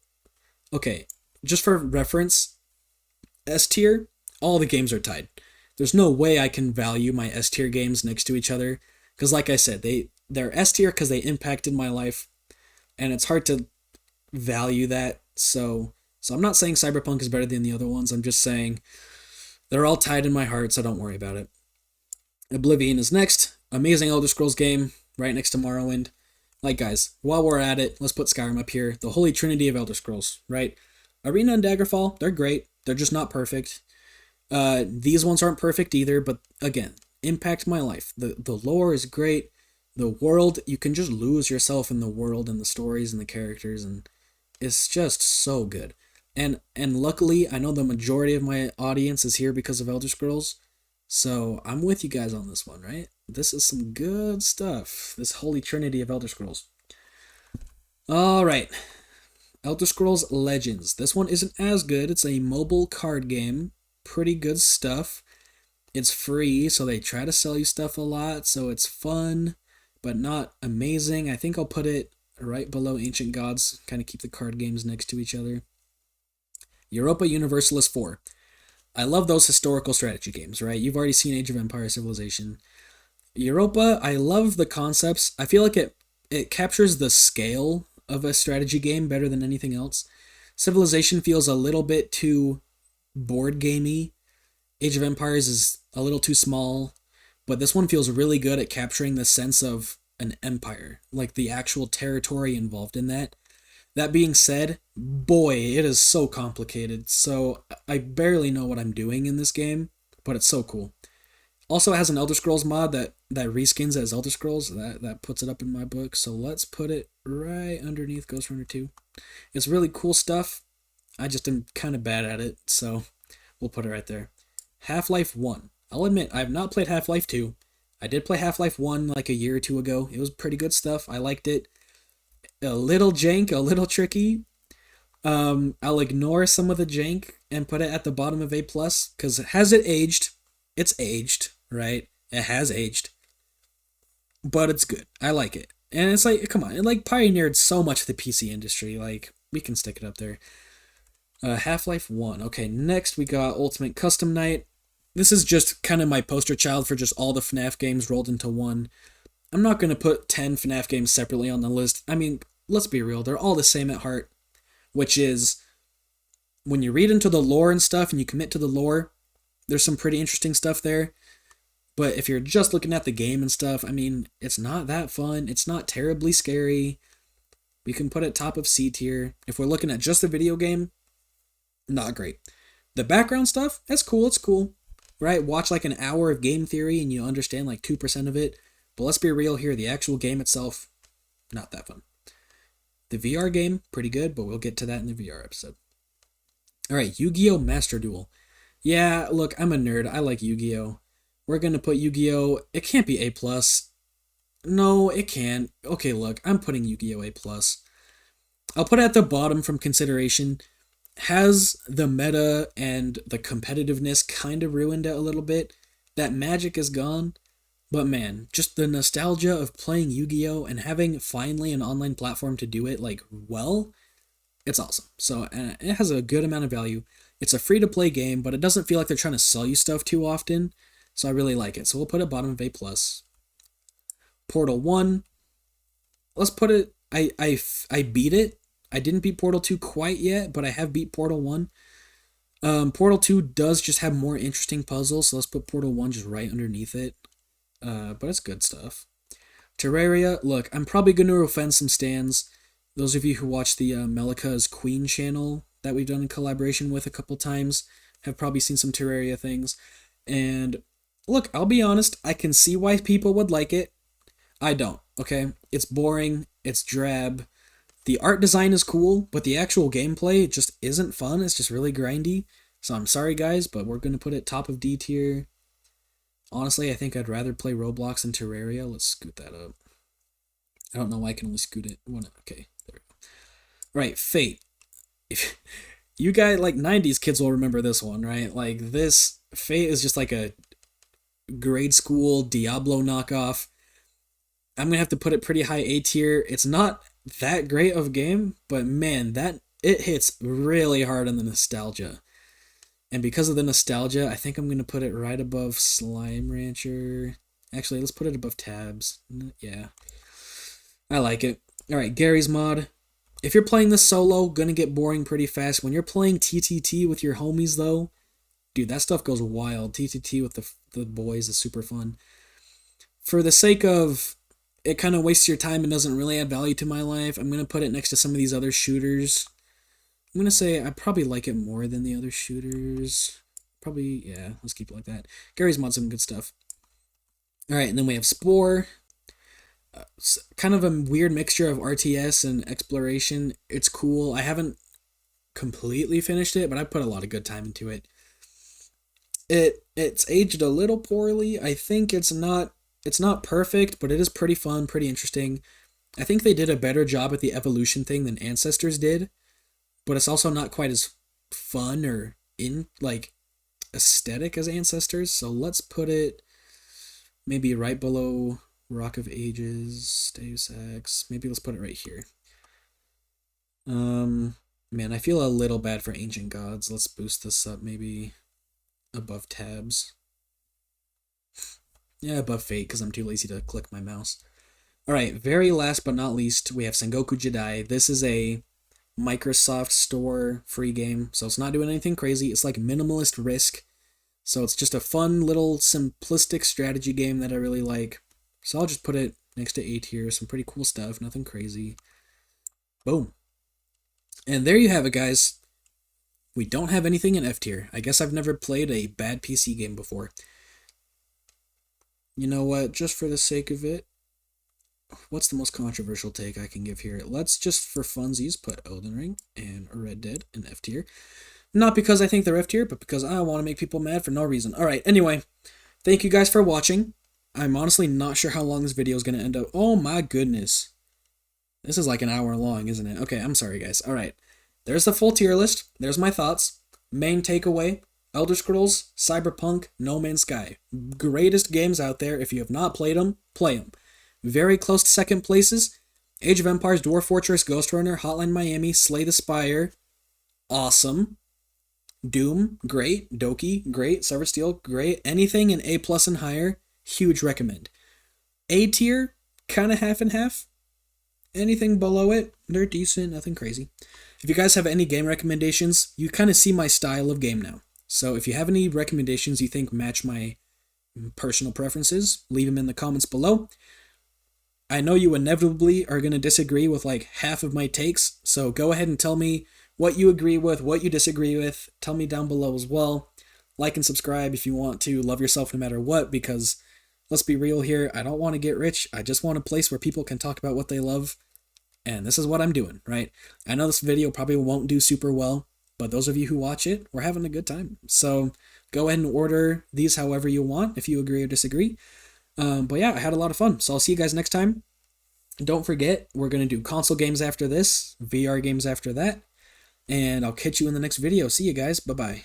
okay, just for reference, S tier, all the games are tied. There's no way I can value my S tier games next to each other, because like I said, they're S tier because they impacted my life, and it's hard to value that. So I'm not saying Cyberpunk is better than the other ones. I'm just saying they're all tied in my heart, so don't worry about it. Oblivion is next. Amazing Elder Scrolls game, right next to Morrowind. Like, guys, while we're at it, let's put Skyrim up here. The holy trinity of Elder Scrolls, right? Arena and Daggerfall, they're great. They're just not perfect. These ones aren't perfect either, but again, impact my life. The lore is great. The world, you can just lose yourself in the world and the stories and the characters, and it's just so good. And luckily, I know the majority of my audience is here because of Elder Scrolls, so I'm with you guys on this one, right? This is some good stuff. This holy trinity of Elder Scrolls. All right. Elder Scrolls Legends. This one isn't as good. It's a mobile card game. Pretty good stuff. It's free, so they try to sell you stuff a lot, so it's fun, but not amazing. I think I'll put it right below Ancient Gods. Kind of keep the card games next to each other. Europa Universalis 4. I love those historical strategy games, right? You've already seen Age of Empires Civilization. Europa, I love the concepts. I feel like it captures the scale of a strategy game better than anything else. Civilization feels a little bit too board gamey. Age of Empires is a little too small, but this one feels really good at capturing the sense of an empire, like the actual territory involved in that. That being said, boy, it is so complicated, so I barely know what I'm doing in this game, but it's so cool. Also, it has an Elder Scrolls mod that reskins as Elder Scrolls. That puts it up in my book, so let's put it right underneath Ghost Runner 2. It's really cool stuff. I just am kind of bad at it, so we'll put it right there. Half-Life 1. I'll admit, I have not played Half-Life 2. I did play Half-Life 1 like a year or two ago. It was pretty good stuff. I liked it. A little jank, a little tricky. I'll ignore some of the jank and put it at the bottom of A plus because has it aged? It's aged, right? It has aged, but it's good. I like it, and it's like, come on, it like pioneered so much of the PC industry. Like we can stick it up there. Half-Life 1. Okay, next we got Ultimate Custom Night. This is just kind of my poster child for just all the FNAF games rolled into one. I'm not going to put 10 FNAF games separately on the list. I mean, let's be real, they're all the same at heart, which is when you read into the lore and stuff and you commit to the lore, there's some pretty interesting stuff there. But if you're just looking at the game and stuff, I mean, it's not that fun. It's not terribly scary. We can put it top of C tier. If we're looking at just the video game, not great. The background stuff, that's cool. It's cool, right? Watch like an hour of game theory and you understand like 2% of it. But let's be real here. The actual game itself, not that fun. The VR game, pretty good, but we'll get to that in the VR episode. All right, Yu-Gi-Oh! Master Duel. Yeah, look, I'm a nerd. I like Yu-Gi-Oh! We're going to put Yu-Gi-Oh! It can't be A+. No, it can't. Okay, look, I'm putting Yu-Gi-Oh! A+. I'll put it at the bottom from consideration. Has the meta and the competitiveness kind of ruined it a little bit? That magic is gone. But man, just the nostalgia of playing Yu-Gi-Oh! And having finally an online platform to do it, like, well, it's awesome. So it has a good amount of value. It's a free-to-play game, but it doesn't feel like they're trying to sell you stuff too often. So I really like it. So we'll put it bottom of A+. Portal 1. Let's put it... I beat it. I didn't beat Portal 2 quite yet, but I have beat Portal 1. Portal 2 does just have more interesting puzzles, so let's put Portal 1 just right underneath it. But it's good stuff. Terraria, look, I'm probably going to offend some stans. Those of you who watch the Melika's Queen channel that we've done in collaboration with a couple times have probably seen some Terraria things. And look, I'll be honest, I can see why people would like it. I don't, okay? It's boring, it's drab. The art design is cool, but the actual gameplay just isn't fun. It's just really grindy. So I'm sorry, guys, but we're going to put it top of D tier. Honestly, I think I'd rather play Roblox than Terraria. Let's scoot that up. I don't know why I can only scoot it. Okay, there we go. Right, Fate. If you guys, like 90s kids will remember this one, right? Like this, Fate is just like a grade school Diablo knockoff. I'm going to have to put it pretty high A tier. It's not that great of a game, but man, it hits really hard on the nostalgia. And because of the nostalgia, I think I'm going to put it right above Slime Rancher. Actually, let's put it above Tabs. Yeah. I like it. Alright, Garry's Mod. If you're playing this solo, gonna get boring pretty fast. When you're playing TTT with your homies, though, dude, that stuff goes wild. TTT with the boys is super fun. For the sake of it kind of wastes your time and doesn't really add value to my life, I'm going to put it next to some of these other shooters. I'm going to say I probably like it more than the other shooters. Probably, yeah, let's keep it like that. Garry's Mod, some good stuff. Alright, and then we have Spore. Kind of a weird mixture of RTS and exploration. It's cool. I haven't completely finished it, but I put a lot of good time into it. It's aged a little poorly. I think it's not perfect, but it is pretty fun, pretty interesting. I think they did a better job at the evolution thing than Ancestors did, but it's also not quite as fun or aesthetic as Ancestors. So let's put it maybe right below Rock of Ages, Deus Ex. Maybe let's put it right here. Man, I feel a little bad for Ancient Gods. Let's boost this up maybe above Tabs. Yeah, above Fate, because I'm too lazy to click my mouse. Alright, very last but not least, we have Sengoku Jidai. This is a Microsoft Store free game, so it's not doing anything crazy. It's like minimalist Risk, so it's just a fun little simplistic strategy game that I really like. So I'll just put it next to A tier, some pretty cool stuff, nothing crazy. Boom. And there you have it, guys. We don't have anything in F tier. I guess I've never played a bad PC game before. You know what, just for the sake of it, what's the most controversial take I can give here? Let's just, for funsies, put Elden Ring and Red Dead in F tier. Not because I think they're F tier, but because I want to make people mad for no reason. Alright, anyway, thank you guys for watching. I'm honestly not sure how long this video is going to end up. Oh my goodness. This is like an hour long, isn't it? Okay, I'm sorry, guys. All right. There's the full tier list. There's my thoughts. Main takeaway: Elder Scrolls, Cyberpunk, No Man's Sky. Greatest games out there. If you have not played them, play them. Very close to second places: Age of Empires, Dwarf Fortress, Ghost Runner, Hotline Miami, Slay the Spire. Awesome. Doom, great. Doki, great. Severed Steel, great. Anything in A+ and higher, huge recommend. A tier, kind of half and half. Anything below it, they're decent, nothing crazy. If you guys have any game recommendations, you kind of see my style of game now. So if you have any recommendations you think match my personal preferences, leave them in the comments below. I know you inevitably are going to disagree with like half of my takes, so go ahead and tell me what you agree with, what you disagree with. Tell me down below as well. Like and subscribe if you want to. Love yourself no matter what, because let's be real here. I don't want to get rich. I just want a place where people can talk about what they love. And this is what I'm doing, right? I know this video probably won't do super well, but those of you who watch it, we're having a good time. So go ahead and order these however you want, if you agree or disagree. But yeah, I had a lot of fun. So I'll see you guys next time. Don't forget, we're going to do console games after this, VR games after that. And I'll catch you in the next video. See you guys. Bye-bye.